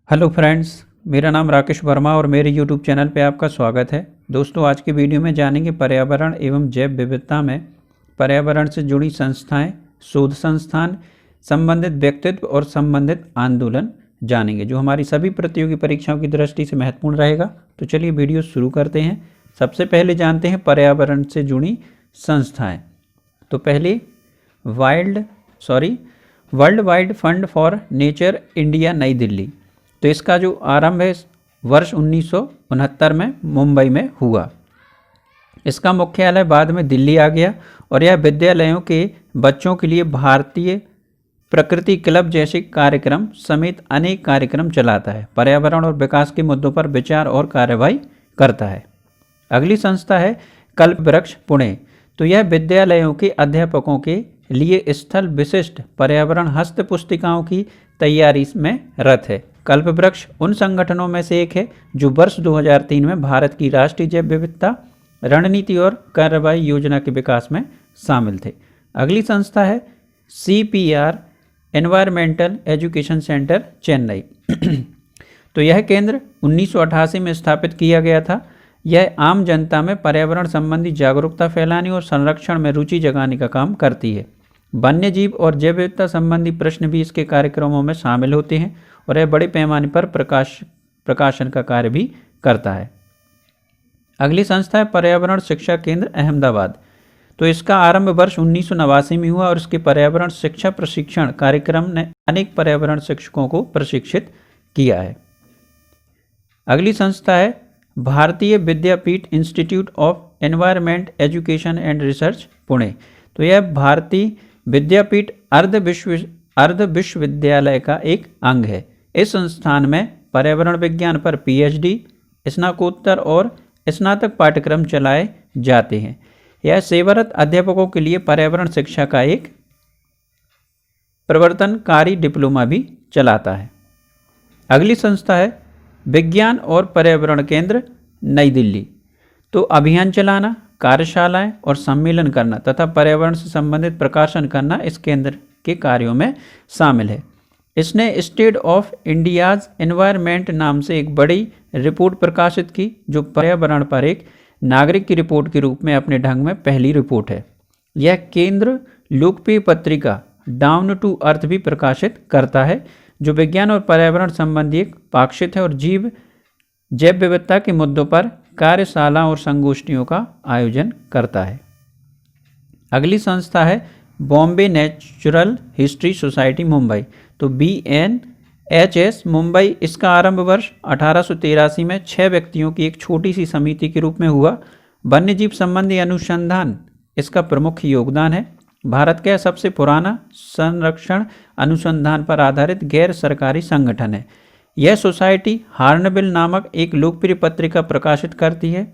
Hello friends, मेरा नाम राकेश वर्मा और मेरे यूट्यूब चैनल पे आपका स्वागत है। दोस्तों, आज की वीडियो में जानेंगे पर्यावरण एवं जैव विविधता में पर्यावरण से जुड़ी संस्थाएं, शोध संस्थान, संबंधित व्यक्तित्व और संबंधित आंदोलन जानेंगे, जो हमारी सभी प्रतियोगी परीक्षाओं की दृष्टि से महत्वपूर्ण रहेगा। तो चलिए वीडियो शुरू करते हैं। सबसे पहले जानते हैं पर्यावरण से जुड़ी संस्थाएँ। तो पहले world wide fund for nature India, नई दिल्ली। तो इसका जो आरंभ है वर्ष 1969 में मुंबई में हुआ। इसका मुख्यालय बाद में दिल्ली आ गया और यह विद्यालयों के बच्चों के लिए भारतीय प्रकृति क्लब जैसे कार्यक्रम समेत अनेक कार्यक्रम चलाता है। पर्यावरण और विकास के मुद्दों पर विचार और कार्यवाही करता है। अगली संस्था है कल्पवृक्ष, पुणे। तो यह विद्यालयों के अध्यापकों के लिए स्थल विशिष्ट पर्यावरण हस्त पुस्तिकाओं की तैयारी में रत है। कल्पवृक्ष उन संगठनों में से एक है जो वर्ष 2003 में भारत की राष्ट्रीय जैव विविधता रणनीति और कार्रवाई योजना के विकास में शामिल थे। अगली संस्था है CPR, environmental education centre, Chennai. तो यह केंद्र 1988 में स्थापित किया गया था। यह आम जनता में पर्यावरण संबंधी जागरूकता फैलाने और संरक्षण में रुचि जगाने का काम करती है। वन्यजीव और जैव विविधता संबंधी प्रश्न भी इसके कार्यक्रमों में शामिल होते हैं और यह बड़े पैमाने पर प्रकाशन का कार्य भी करता है। अगली संस्था है पर्यावरण शिक्षा केंद्र, अहमदाबाद। तो इसका आरंभ वर्ष 1989 में हुआ और इसके पर्यावरण शिक्षा प्रशिक्षण कार्यक्रम ने अनेक पर्यावरण शिक्षकों को प्रशिक्षित किया है। अगली संस्था है Bharati Vidyapeeth institute of environment education and research, Pune. तो यह भारतीय विद्यापीठ अर्ध विश्वविद्यालय का एक अंग है। इस संस्थान में पर्यावरण विज्ञान पर PhD, स्नातकोत्तर और स्नातक पाठ्यक्रम चलाए जाते हैं। यह सेवारत अध्यापकों के लिए पर्यावरण शिक्षा का एक प्रवर्तनकारी डिप्लोमा भी चलाता है। अगली संस्था है विज्ञान और पर्यावरण केंद्र, नई दिल्ली। तो अभियान चलाना, कार्यशालाएं और सम्मेलन करना तथा पर्यावरण से संबंधित प्रकाशन करना इस केंद्र के कार्यों में शामिल है। इसने स्टेट ऑफ इंडियाज एनवायरनमेंट नाम से एक बड़ी रिपोर्ट प्रकाशित की, जो पर्यावरण पर एक नागरिक की रिपोर्ट के रूप में अपने ढंग में पहली रिपोर्ट है। यह केंद्र लोकप्रिय पत्रिका डाउन टू अर्थ भी प्रकाशित करता है, जो विज्ञान और पर्यावरण संबंधी एक पाक्षिक है और जैव विविधता के मुद्दों पर कार्यशाला और संगोष्ठियों का आयोजन करता है। अगली संस्था है Bombay natural history society, Mumbai. तो BNHS, मुंबई। इसका आरंभ वर्ष 1883 में 6 व्यक्तियों की एक छोटी सी समिति के रूप में हुआ। वन्यजीव संबंधी अनुसंधान इसका प्रमुख योगदान है। भारत का सबसे पुराना संरक्षण अनुसंधान पर आधारित गैर सरकारी संगठन है। यह सोसाइटी हार्नबिल नामक एक लोकप्रिय पत्रिका प्रकाशित करती है।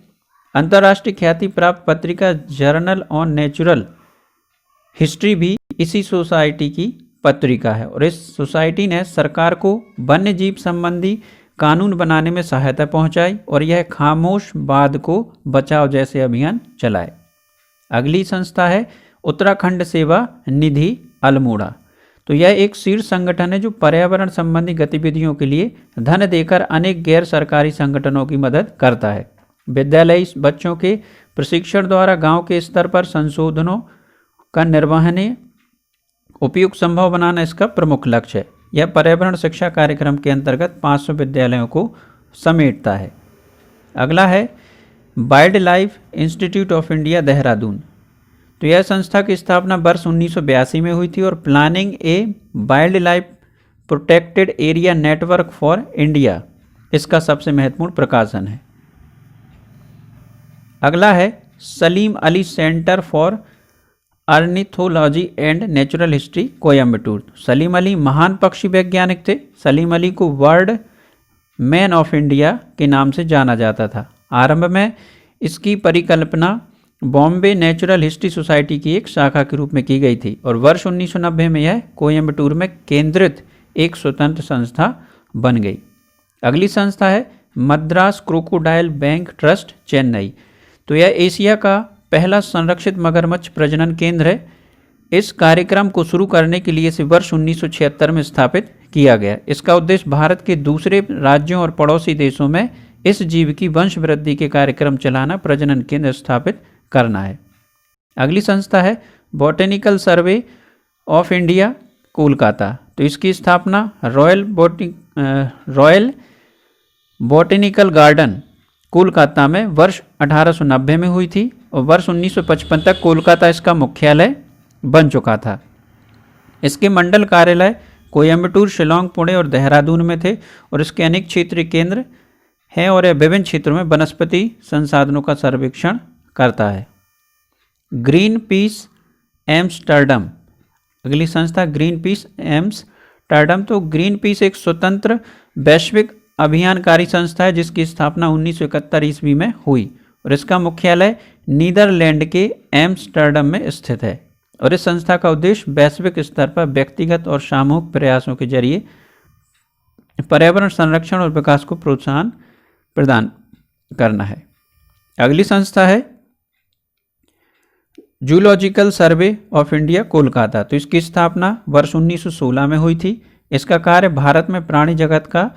अंतर्राष्ट्रीय ख्याति प्राप्त पत्रिका जर्नल ऑन नेचुरल हिस्ट्री भी इसी सोसाइटी की पत्रिका है और इस सोसाइटी ने सरकार को वन्य जीव संबंधी कानून बनाने में सहायता पहुंचाई और यह खामोश बाघ को बचाओ जैसे अभियान चलाए। अगली संस्था है उत्तराखंड सेवा निधि, अल्मोड़ा। तो यह एक शीर्ष संगठन है जो पर्यावरण संबंधी गतिविधियों के लिए धन देकर अनेक गैर सरकारी संगठनों की मदद करता है। विद्यालयी बच्चों के प्रशिक्षण द्वारा गांव के स्तर पर संशोधनों का निर्वहन उपयुक्त संभव बनाना इसका प्रमुख लक्ष्य है। यह पर्यावरण शिक्षा कार्यक्रम के अंतर्गत 500 विद्यालयों को समेटता है। अगला है wild life institute of India, Dehradun. तो यह संस्था की स्थापना वर्ष 1982 में हुई थी और planning a wildlife protected area network for India इसका सबसे महत्वपूर्ण प्रकाशन है। अगला है Salim Ali centre for ornithology and natural history, Coimbatore. Salim Ali महान पक्षी वैज्ञानिक थे। सलीम अली को वर्ल्ड मैन ऑफ इंडिया के नाम से जाना जाता था। आरंभ में इसकी परिकल्पना बॉम्बे नेचुरल हिस्ट्री सोसाइटी की एक शाखा के रूप में की गई थी और वर्ष 1990 में यह कोयम्बटूर में केंद्रित एक स्वतंत्र संस्था बन गई। अगली संस्था है Madras crocodile bank trust, Chennai. तो यह एशिया का पहला संरक्षित मगरमच्छ प्रजनन केंद्र है। इस कार्यक्रम को शुरू करने के लिए इसे वर्ष 1976 में स्थापित किया गया। इसका उद्देश्य भारत के दूसरे राज्यों और पड़ोसी देशों में इस जीव की वंश वृद्धि के कार्यक्रम चलाना, प्रजनन केंद्र स्थापित करना है। अगली संस्था है botanical survey of India, Kolkata. तो इसकी स्थापना रॉयल बॉटेनिकल गार्डन कोलकाता में वर्ष 1890 में हुई थी और वर्ष 1955 तक कोलकाता इसका मुख्यालय बन चुका था। इसके मंडल कार्यालय कोयम्बटूर, शिलोंग, पुणे और देहरादून में थे और इसके अनेक क्षेत्रीय केंद्र हैं और यह विभिन्न क्षेत्रों में वनस्पति संसाधनों का सर्वेक्षण करता है। ग्रीन पीस एम्स्टर्डम, अगली संस्था ग्रीन पीस एम्स्टर्डम। तो ग्रीन पीस एक स्वतंत्र वैश्विक अभियानकारी संस्था है जिसकी स्थापना 1971 ईस्वी में हुई और इसका मुख्यालय नीदरलैंड के एम्स्टर्डम में स्थित है और इस संस्था का उद्देश्य वैश्विक स्तर पर व्यक्तिगत और सामूहिक प्रयासों के जरिए पर्यावरण संरक्षण और विकास को प्रोत्साहन प्रदान करना है। अगली संस्था है zoological survey of India, Kolkata. तो इसकी स्थापना वर्ष 1916 में हुई थी। इसका कार्य भारत में प्राणी जगत का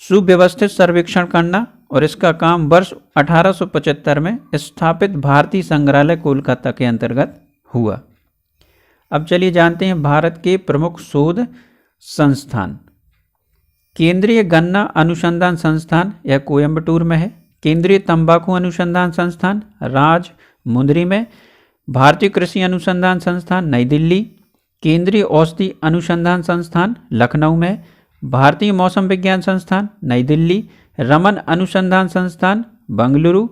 सुव्यवस्थित सर्वेक्षण करना और इसका काम वर्ष 1875 में स्थापित भारतीय संग्रहालय कोलकाता के अंतर्गत हुआ। अब चलिए जानते हैं भारत के प्रमुख शोध संस्थान। केंद्रीय गन्ना अनुसंधान संस्थान, यह कोयम्बटूर में है। केंद्रीय तंबाकू अनुसंधान संस्थान राजमुंदरी में। भारतीय कृषि अनुसंधान संस्थान नई दिल्ली। केंद्रीय औषधि अनुसंधान संस्थान लखनऊ में। भारतीय मौसम विज्ञान संस्थान नई दिल्ली। रमन अनुसंधान संस्थान बंगलुरु।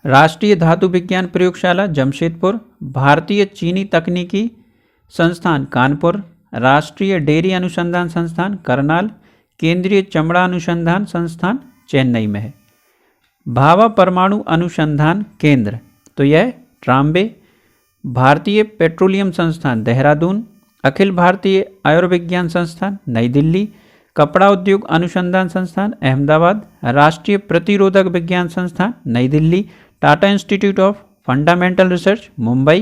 राष्ट्रीय धातु विज्ञान प्रयोगशाला जमशेदपुर। भारतीय चीनी तकनीकी संस्थान कानपुर। राष्ट्रीय डेयरी अनुसंधान संस्थान करनाल। केंद्रीय चमड़ा अनुसंधान संस्थान चेन्नई में है। भाभा परमाणु अनुसंधान केंद्र, तो यह ट्राम्बे। भारतीय पेट्रोलियम संस्थान देहरादून। अखिल भारतीय आयुर्विज्ञान संस्थान नई दिल्ली। कपड़ा उद्योग अनुसंधान संस्थान अहमदाबाद। राष्ट्रीय प्रतिरोधक विज्ञान संस्थान नई Delhi. Tata institute of fundamental research Mumbai.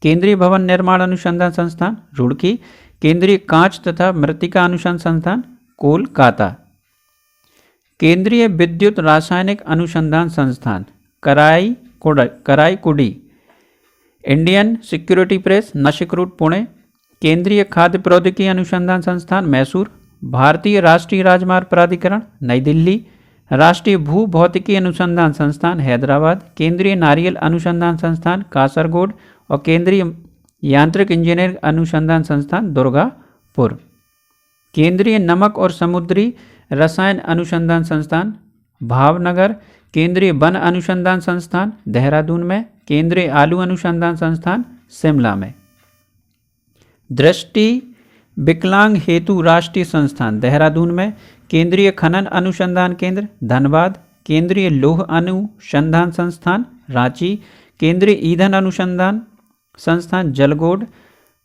केंद्रीय भवन निर्माण अनुसंधान संस्थान रुड़की। केंद्रीय कांच तथा मृत्तिका अनुसंधान संस्थान कोलकाता। केंद्रीय विद्युत रासायनिक अनुसंधान संस्थान Karaikudi. Indian security press Nashik road Pune. केंद्रीय खाद्य प्रौद्योगिकी अनुसंधान संस्थान मैसूर। भारतीय राष्ट्रीय राजमार्ग प्राधिकरण नई दिल्ली। राष्ट्रीय भू भौतिकी अनुसंधान संस्थान हैदराबाद। केंद्रीय नारियल अनुसंधान संस्थान कासरगोड और केंद्रीय यांत्रिक इंजीनियरिंग अनुसंधान संस्थान दुर्गापुर। केंद्रीय नमक और समुद्री रसायन अनुसंधान संस्थान भावनगर। केंद्रीय वन अनुसंधान संस्थान देहरादून में। केंद्रीय आलू अनुसंधान संस्थान शिमला में। दृष्टि विकलांग हेतु राष्ट्रीय संस्थान देहरादून में। केंद्रीय खनन अनुसंधान केंद्र धनबाद। केंद्रीय लौह अनुसंधान संस्थान रांची। केंद्रीय ईंधन अनुसंधान संस्थान जलगोड।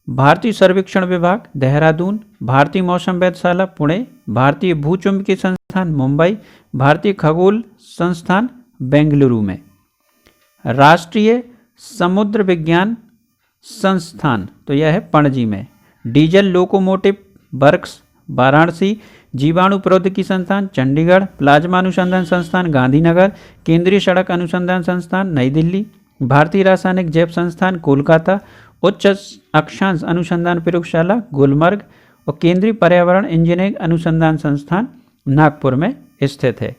भारतीय सर्वेक्षण विभाग देहरादून। भारतीय मौसम वेधशाला पुणे। भारतीय भूचुंबकीय संस्थान मुंबई। भारतीय खगोल संस्थान बेंगलुरु में। राष्ट्रीय समुद्र विज्ञान संस्थान, तो यह है पणजी में। Diesel locomotive works Varanasi. जीवाणु प्रौद्योगिकी संस्थान चंडीगढ़। प्लाज्मा अनुसंधान संस्थान गांधीनगर। केंद्रीय सड़क अनुसंधान संस्थान नई दिल्ली। भारतीय रासायनिक जैव संस्थान कोलकाता। उच्च अक्षांश अनुसंधान प्रयोगशाला गुलमर्ग और केंद्रीय पर्यावरण इंजीनियरिंग अनुसंधान संस्थान नागपुर में स्थित है।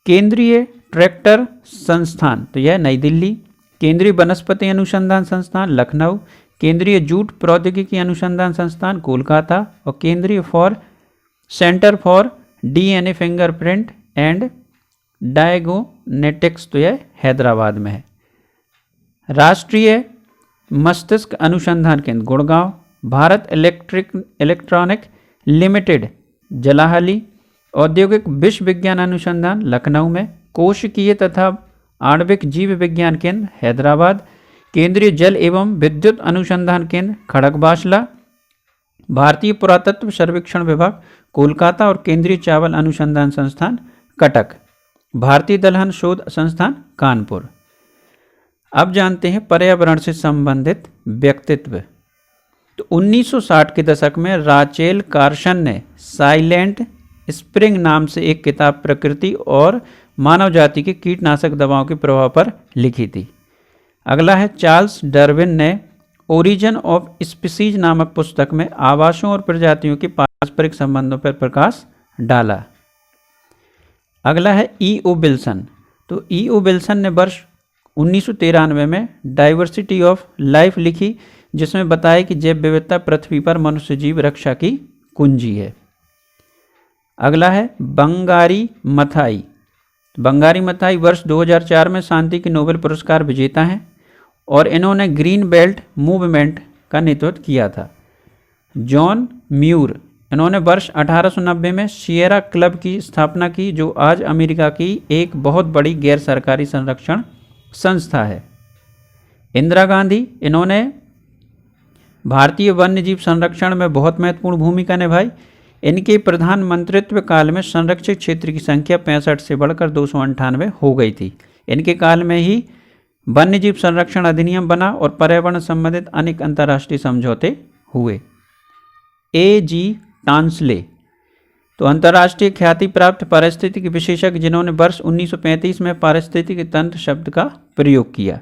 केंद्रीय ट्रैक्टर संस्थान, तो यह नई दिल्ली। केंद्रीय वनस्पति अनुसंधान संस्थान लखनऊ। केंद्रीय जूट प्रौद्योगिकी अनुसंधान संस्थान कोलकाता और केंद्रीय centre for DNA fingerprint and diagnostics, तो यह हैदराबाद में है। राष्ट्रीय मस्तिष्क अनुसंधान केंद्र गुड़गांव। Bharat electronic limited Jalahalli. औद्योगिक विश्व विज्ञान अनुसंधान लखनऊ में। कोशिकीय तथा आणविक जीव विज्ञान केंद्र हैदराबाद। केंद्रीय जल एवं विद्युत अनुसंधान केंद्र खड़गवासला। भारतीय पुरातत्व सर्वेक्षण विभाग कोलकाता और केंद्रीय चावल अनुसंधान संस्थान कटक। भारतीय दलहन शोध संस्थान कानपुर। अब जानते हैं पर्यावरण से संबंधित व्यक्तित्व। तो 1960 के दशक में राचेल कार्सन ने साइलेंट स्प्रिंग नाम से एक किताब प्रकृति और मानव जाति के कीटनाशक दवाओं के प्रभाव पर लिखी थी। अगला है चार्ल्स डार्विन ने ओरिजिन ऑफ स्पीसीज नामक पुस्तक में आवासों और प्रजातियों के पारस्परिक संबंधों पर प्रकाश डाला। अगला है ई.ओ. विल्सन। तो ई.ओ. विल्सन ने वर्ष 1993 में डाइवर्सिटी ऑफ लाइफ लिखी, जिसमें बताया कि जैव विविधता पृथ्वी पर मनुष्य जीव रक्षा की कुंजी है। अगला है बंगारी मथाई। बंगारी मथाई वर्ष 2004 में शांति के नोबेल पुरस्कार विजेता हैं और इन्होंने ग्रीन बेल्ट मूवमेंट का नेतृत्व किया था। जॉन म्यूर, इन्होंने वर्ष 1890 में सियरा क्लब की स्थापना की, जो आज अमेरिका की एक बहुत बड़ी गैर सरकारी संरक्षण संस्था है। इंदिरा गांधी, इन्होंने भारतीय वन्यजीव संरक्षण में बहुत महत्वपूर्ण भूमिका निभाई। इनके प्रधानमंत्रित्व काल में संरक्षित क्षेत्र की संख्या 65 से बढ़कर 298 हो गई थी। इनके काल में ही वन्यजीव संरक्षण अधिनियम बना और पर्यावरण संबंधित अनेक अंतर्राष्ट्रीय समझौते हुए। ए.जी. टांसले, तो अंतर्राष्ट्रीय ख्याति प्राप्त पारिस्थितिकी विशेषज्ञ, जिन्होंने वर्ष 1935 में पारिस्थितिकी तंत्र शब्द का प्रयोग किया।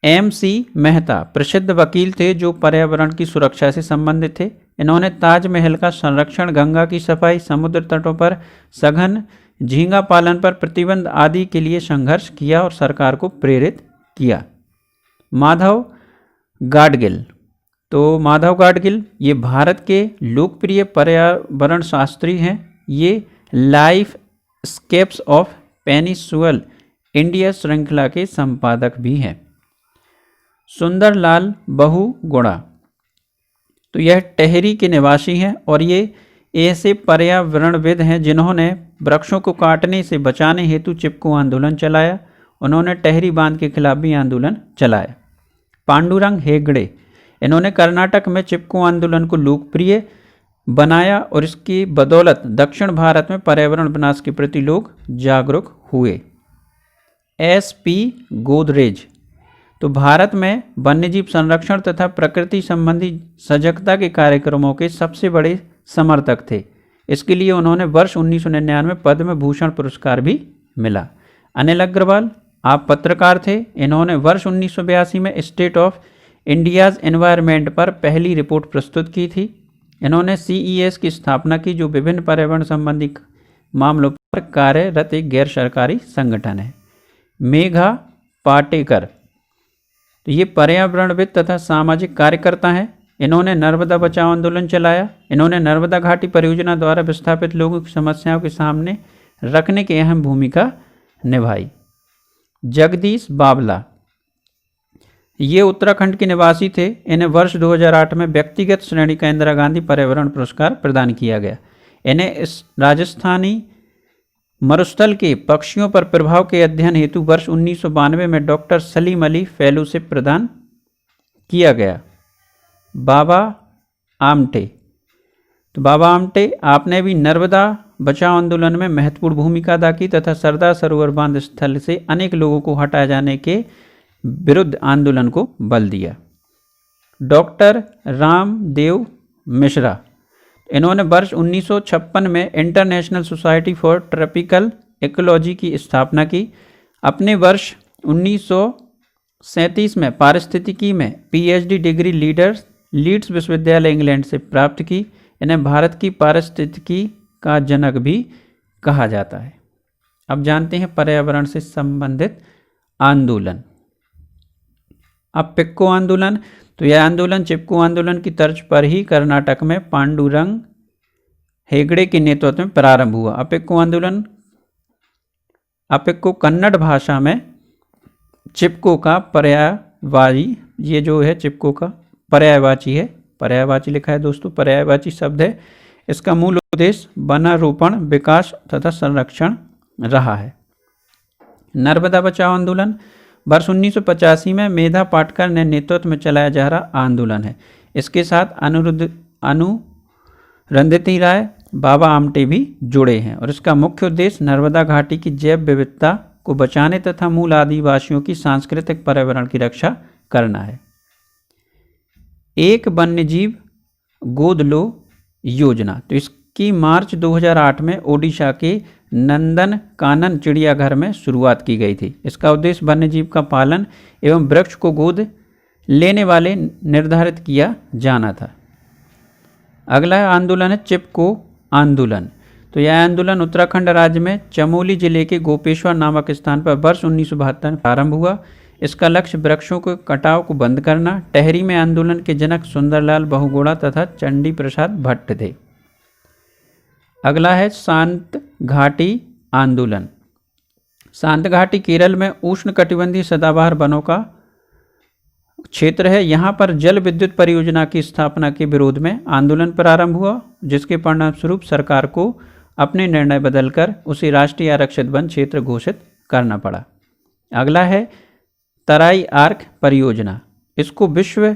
एम.सी. मेहता प्रसिद्ध वकील थे जो पर्यावरण की सुरक्षा से संबंधित थे। इन्होंने ताजमहल का संरक्षण, गंगा की सफाई, समुद्र तटों पर सघन झींगा पालन पर प्रतिबंध आदि के लिए संघर्ष किया और सरकार को प्रेरित किया। माधव गाडगिल, तो माधव गाडगिल ये भारत के लोकप्रिय पर्यावरण शास्त्री हैं। ये लाइफ स्केप्स ऑफ पेनिसुअल इंडिया श्रृंखला के संपादक भी हैं। सुंदरलाल बहुगुणा, तो यह टेहरी के निवासी हैं और ये ऐसे पर्यावरणविद हैं जिन्होंने वृक्षों को काटने से बचाने हेतु चिपको आंदोलन चलाया। उन्होंने टेहरी बांध के खिलाफ भी आंदोलन चलाया। पांडुरंग हेगड़े, इन्होंने कर्नाटक में चिपको आंदोलन को लोकप्रिय बनाया और इसकी बदौलत दक्षिण भारत में पर्यावरण विनाश के प्रति लोग जागरूक हुए। एस.पी. गोदरेज, तो भारत में वन्यजीव संरक्षण तथा प्रकृति संबंधी सजगता के कार्यक्रमों के सबसे बड़े समर्थक थे। इसके लिए उन्होंने वर्ष 1999 में पद्म भूषण पुरस्कार भी मिला। अनिल अग्रवाल, आप पत्रकार थे। इन्होंने वर्ष 1982 में स्टेट ऑफ इंडियाज़ एनवायरनमेंट पर पहली रिपोर्ट प्रस्तुत की थी। इन्होंने CES की स्थापना की, जो विभिन्न पर्यावरण संबंधी मामलों पर कार्यरत एक गैर सरकारी संगठन है। मेघा पाटेकर, तो ये पर्यावरणविद तथा सामाजिक कार्यकर्ता हैं। इन्होंने नर्मदा बचाओ आंदोलन चलाया। इन्होंने नर्मदा घाटी परियोजना द्वारा विस्थापित लोगों की समस्याओं के सामने रखने की अहम भूमिका निभाई। जगदीश बावला, ये उत्तराखंड के निवासी थे। इन्हें वर्ष 2008 में व्यक्तिगत श्रेणी का इंदिरा गांधी पर्यावरण पुरस्कार प्रदान किया गया। इन्हें इस राजस्थानी मरुस्थल के पक्षियों पर प्रभाव के अध्ययन हेतु वर्ष 1992 में डॉक्टर सलीम अली फेलोशिप प्रदान किया गया। बाबा आमटे, तो बाबा आमटे, आपने भी नर्मदा बचाओ आंदोलन में महत्वपूर्ण भूमिका अदा की तथा सरदार सरोवर बांध स्थल से अनेक लोगों को हटाए जाने के विरुद्ध आंदोलन को बल दिया। डॉक्टर रामदेव मिश्रा, इन्होंने वर्ष 1956 में international society for tropical ecology की स्थापना की। अपने वर्ष 1937 में पारिस्थितिकी में PhD डिग्री लीड्स विश्वविद्यालय इंग्लैंड से प्राप्त की। इन्हें भारत की पारिस्थितिकी का जनक भी कहा जाता है। अब जानते हैं पर्यावरण से संबंधित आंदोलन। अब पिक्को आंदोलन, तो यह आंदोलन चिपको आंदोलन की तर्ज पर ही कर्नाटक में पांडुरंग हेगड़े के नेतृत्व में प्रारंभ हुआ। अपिक्को कन्नड़ भाषा में चिपको का पर्यायवाची, ये जो है चिपको का पर्यायवाची है, पर्यायवाची लिखा है दोस्तों, पर्यायवाची शब्द है। इसका मूल उद्देश्य वनारोपण, विकास तथा संरक्षण रहा है। नर्मदा बचाओ आंदोलन वर्ष 1985 में मेधा पाटकर ने नेतृत्व में चलाया जा रहा आंदोलन है। इसके साथ अनुरंधिती राय, बाबा आमटे भी जुड़े हैं और इसका मुख्य उद्देश्य नर्मदा घाटी की जैव विविधता को बचाने तथा मूल आदिवासियों की सांस्कृतिक पर्यावरण की रक्षा करना है। एक वन्यजीव गोद लो योजना। तो इसकी मार्च 2008 में ओडिशा के नंदन कानन चिड़ियाघर में शुरुआत की गई थी। इसका उद्देश्य वन्यजीव का पालन एवं वृक्ष को गोद लेने वाले निर्धारित किया जाना था। अगला आंदोलन है चिपको आंदोलन। तो यह आंदोलन उत्तराखंड राज्य में चमोली जिले के गोपेश्वर नामक स्थान पर वर्ष 1972 में प्रारंभ हुआ। इसका लक्ष्य वृक्षों के कटाव को बंद करना। टेहरी में आंदोलन के जनक सुंदरलाल बहुगुणा तथा चंडी प्रसाद भट्ट थे। अगला है शांत घाटी आंदोलन। शांत घाटी केरल में उष्णकटिबंधीय सदाबहार वनों का क्षेत्र है। यहाँ पर जल विद्युत परियोजना की स्थापना के विरोध में आंदोलन प्रारंभ हुआ, जिसके परिणामस्वरूप सरकार को अपने निर्णय बदलकर उसे राष्ट्रीय आरक्षित वन क्षेत्र घोषित करना पड़ा। अगला है तराई आर्क परियोजना। इसको विश्व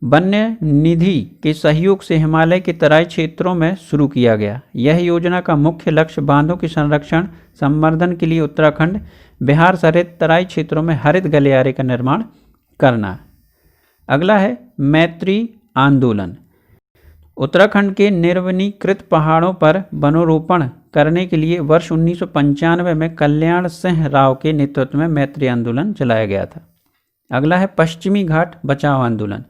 वन्य निधि के सहयोग से हिमालय के तराई क्षेत्रों में शुरू किया गया। यह योजना का मुख्य लक्ष्य बांधों के संरक्षण संवर्धन के लिए उत्तराखंड, बिहार सहित तराई क्षेत्रों में हरित गलियारे का निर्माण करना। अगला है मैत्री आंदोलन। उत्तराखंड के निर्वनीकृत पहाड़ों पर वनोरोपण करने के लिए वर्ष 1995 में कल्याण सिंह राव के नेतृत्व में मैत्री आंदोलन चलाया गया था। अगला है पश्चिमी घाट बचाओ आंदोलन।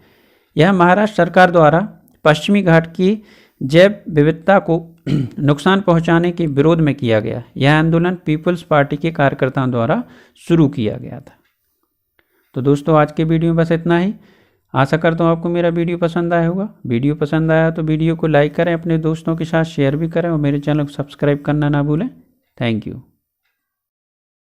यह महाराष्ट्र सरकार द्वारा पश्चिमी घाट की जैव विविधता को नुकसान पहुंचाने के विरोध में किया गया। यह आंदोलन पीपल्स पार्टी के कार्यकर्ताओं द्वारा शुरू किया गया था। तो दोस्तों आज के वीडियो में बस इतना ही। आशा करता हूँ आपको मेरा वीडियो पसंद आया होगा। वीडियो पसंद आया तो वीडियो को लाइक करें, अपने दोस्तों के साथ शेयर भी करें और मेरे चैनल को सब्सक्राइब करना ना भूलें। Thank you.